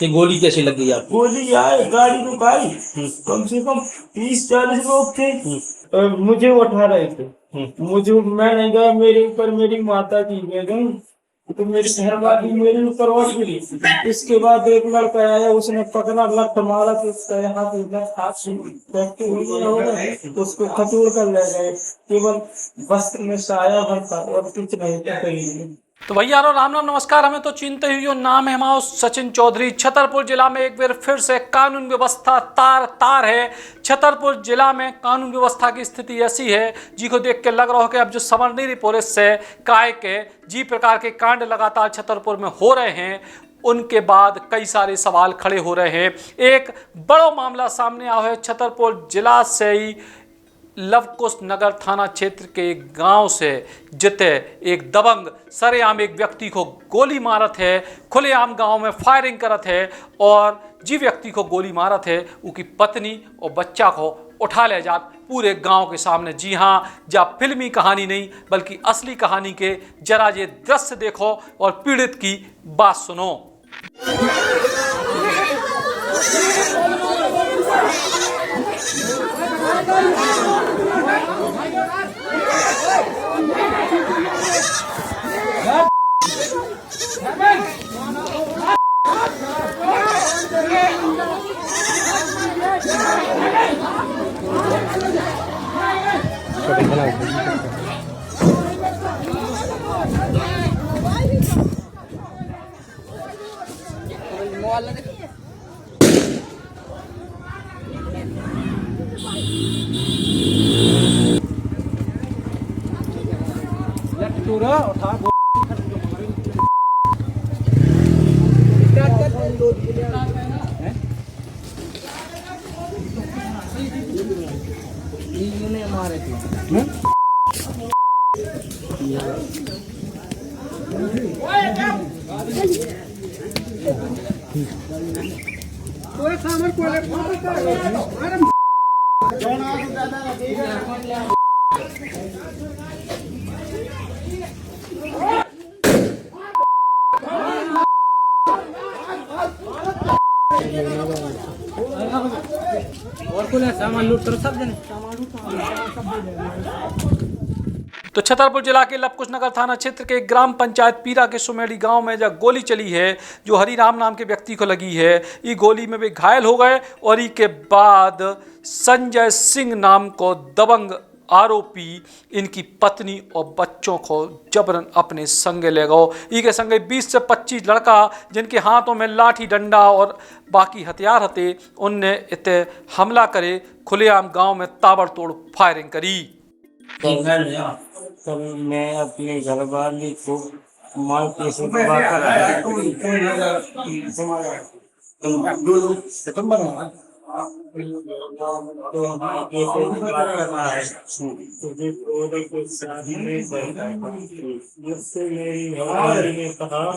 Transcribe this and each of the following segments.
ये गोली कैसे लग गई आपको? गोली आए, गाड़ी रुकाई, कम से कम 30-40 लोग थे और मुझे उठा रहे थे। मैं नहीं गया, मेरे ऊपर मेरी माता जी गई, तो मेरी घर वाली मेरे ऊपर और गिरी। इसके बाद एक लड़का आया, उसने पकड़ा, लठ मारा तो उसका यहाँ पे हाथ से फ्रैक्चर हो गया होगा, उसको खतोड़ कर ले गए। केवल वस्त्र में साया भर था और कुछ नहीं था कहीं। तो भैया राम राम नमस्कार। हमें तो चिंता ही हो, नाम है हमारा सचिन चौधरी। छतरपुर जिला में एक बार फिर से कानून व्यवस्था तार तार है। छतरपुर जिला में कानून व्यवस्था की स्थिति ऐसी है जी को देख के लग रहा हो कि अब जो समरनीरी पुलिस से काय के जी प्रकार के कांड लगातार छतरपुर में हो रहे हैं, उनके बाद कई सारे सवाल खड़े हो रहे हैं। एक बड़ा मामला सामने आया है छतरपुर जिला से ही लवकुश नगर थाना क्षेत्र के एक गांव से, जिते एक दबंग सरेआम एक व्यक्ति को गोली मारत है, खुलेआम गांव में फायरिंग करत है और जी व्यक्ति को गोली मारत है उनकी पत्नी और बच्चा को उठा ले जात पूरे गांव के सामने। जी हाँ, जब फिल्मी कहानी नहीं बल्कि असली कहानी के जरा ये दृश्य देखो और पीड़ित की बात सुनो। तो छतरपुर जिला के लवकुश नगर थाना क्षेत्र के ग्राम पंचायत पीरा के सुमेड़ी गांव में जब गोली चली है जो हरिराम नाम के व्यक्ति को लगी है, ये गोली में भी घायल हो गए और इसके बाद संजय सिंह नाम को दबंग आरोपी इनकी पत्नी और बच्चों को जबरन अपने संगे ले गए। इसके संगे 20 से 25 लड़का जिनके हाथों में लाठी डंडा और बाकी हथियार हथे, उनने इते हमला करे, खुलेआम गांव में ताबड़तोड़ फायरिंग करी। कल मैं अपने घर वाली को मार के सुधरवाकर आया। तो मुझसे मेरी घरवाली ने कहा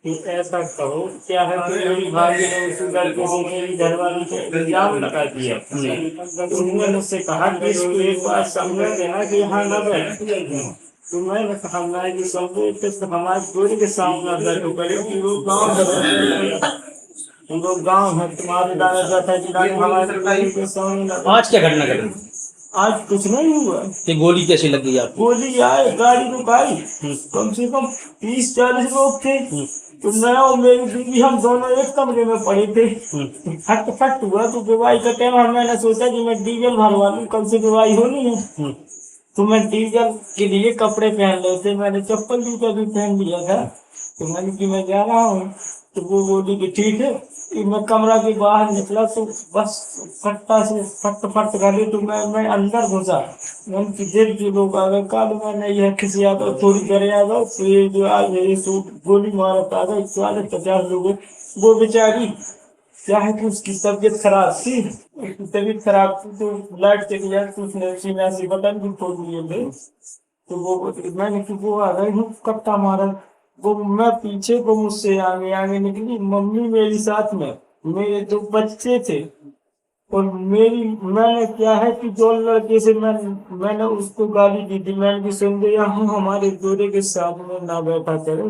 कि ऐसा करो, क्या है कि मेरी भाभी ने उसी लड़के से मेरी घरवाली को इल्जाम लगा दिया। उन्होंने मुझसे कहा कि इसको एक बार समझा देना कि यहाँ न बैठे। तो मैंने कहा कि समझो तो हमारे गोली के सामने बैठो करे कि वो गाँव है तुम्हारे हमारे के सामने। आज क्या घटना घटी? आज कुछ नहीं हुआ। ये गोली कैसे लग गई आपको? गोली आए, गाड़ी रुकाई, कम से कम 30-40 लोग थे, तो मैं और मेरी बीवी हम दोनों एक कमरे में पड़े थे। फट हुआ तो विवाही का टाइम, मैंने सोचा कि मैं डीजल भरवा लूं, कल से विवाही होनी है। तो मैं डीजल के लिए कपड़े पहन रहे थे, मैंने चप्पल जूता भी पहन लिया था। तो मैंने कि मैं जा रहा हूँ, तो वो बोली कि ठीक है। मैं कमरा के बाहर निकला तो बस फट्टा से फट गए, तो मैं अंदर घुसा। देर जो लोग आ गए, कल मैंने यह किसी आ गए, थोड़ी देर आ गए, तो ये जो आज ये सूट गोली मारा आ गए 40-50 लोग। वो बेचारी क्या है कि उसकी तबीयत खराब थी, तो लाइट चली जाए तो उसने सीना से बटन भी खोल लिए थे। तो वो मैंने कि वो आ गए हूँ कट्टा मारा, वो मैं पीछे, वो मुझसे आगे निकली। मम्मी मेरी साथ में, मेरे 2 बच्चे थे और मैंने क्या है कि 2 लड़के से मैंने उसको गाली दी थी। मैंने भी सुन लिया हूँ, हमारे जोड़े के सामने ना बैठा करे।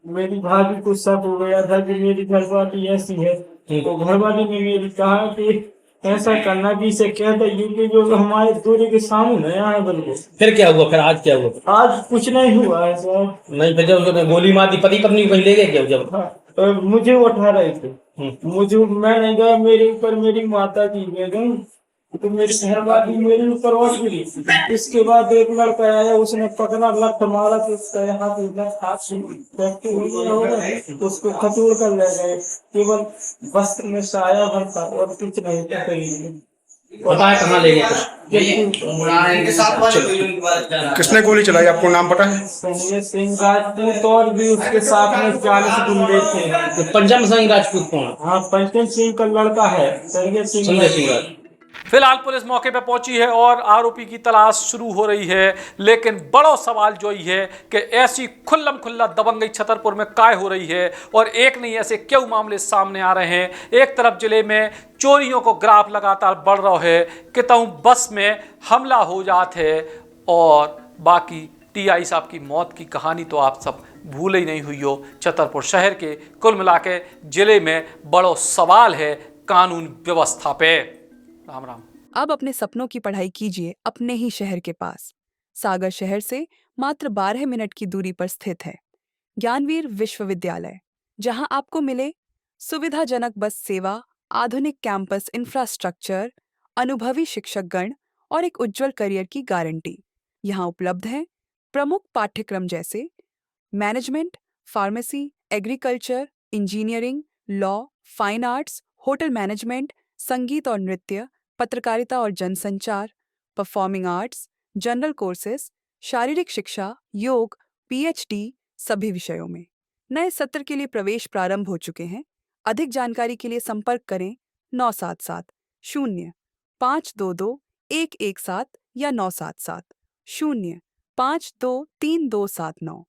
मेरी भाभी को शक हो गया था कि मेरी घरवाली ऐसी है, तो घरवाली ने मेरी कहा कि ऐसा करना कि इसे कह दे कि जो हमारे दूरी के सामने नया है बिल्कुल। फिर क्या हुआ? फिर आज क्या हुआ? आज कुछ नहीं हुआ है सर। नहीं, फिर जब उसने गोली मार दी, पति पत्नी को कहीं ले गए क्या जब? हाँ, मुझे उठा रहे थे, मुझे, मैं नहीं गया, मेरे ऊपर मेरी माता जी गए गई, तो मेरी घरवाली मेरे ऊपर और गिरी। इसके बाद एक लड़का आया, उसने पकड़ा, लत मारा, तो उसका यहाँ पे हाथ से फ्रैक्चर हो गया होगा, तो उसको खतोड़ कर ले गए। केवल वस्त्र में साया भर था और कुछ नहीं था शरीर पता है कहाँ ले गए? किसने गोली चलाई, आपको नाम पता है? में। संजय सिंह राजपूत और भी उसके साथ में 40 गुंडे थे। तो पंचम सिंह राजपूत कौन है? हाँ, पंचम सिंह का लड़का है संजय सिंह। संजय सिंह राजपूत। फिलहाल पुलिस मौके पर पहुंची है और आरोपी की तलाश शुरू हो रही है, लेकिन बड़ा सवाल जो ही है कि ऐसी खुल्लम खुल्ला दबंगई छतरपुर में काय हो रही है और एक नहीं ऐसे क्यों मामले सामने आ रहे हैं। एक तरफ जिले में चोरियों को ग्राफ लगातार बढ़ रहा है, कितों बस में हमला हो जाते है और बाकी टीआई साहब की मौत की कहानी तो आप सब भूल ही नहीं हुई हो। छतरपुर शहर के कुल मिला के जिले में बड़ा सवाल है कानून व्यवस्था पे। राम राम। अब अपने सपनों की पढ़ाई कीजिए अपने ही शहर के पास। सागर शहर से मात्र 12 मिनट की दूरी पर स्थित है ज्ञानवीर विश्वविद्यालय, जहां आपको मिले सुविधाजनक बस सेवा, आधुनिक कैंपस इंफ्रास्ट्रक्चर, अनुभवी शिक्षकगण और एक उज्जवल करियर की गारंटी। यहाँ उपलब्ध है प्रमुख पाठ्यक्रम जैसे management, pharmacy, agriculture, engineering, law, fine arts, hotel management, संगीत और नृत्य, पत्रकारिता और जनसंचार, परफॉर्मिंग आर्ट्स, जनरल कोर्सेज, शारीरिक शिक्षा, योग, पीएचडी सभी विषयों में। नए सत्र के लिए प्रवेश प्रारंभ हो चुके हैं। अधिक जानकारी के लिए संपर्क करें 977 0 522 117 या 977 0 523 279।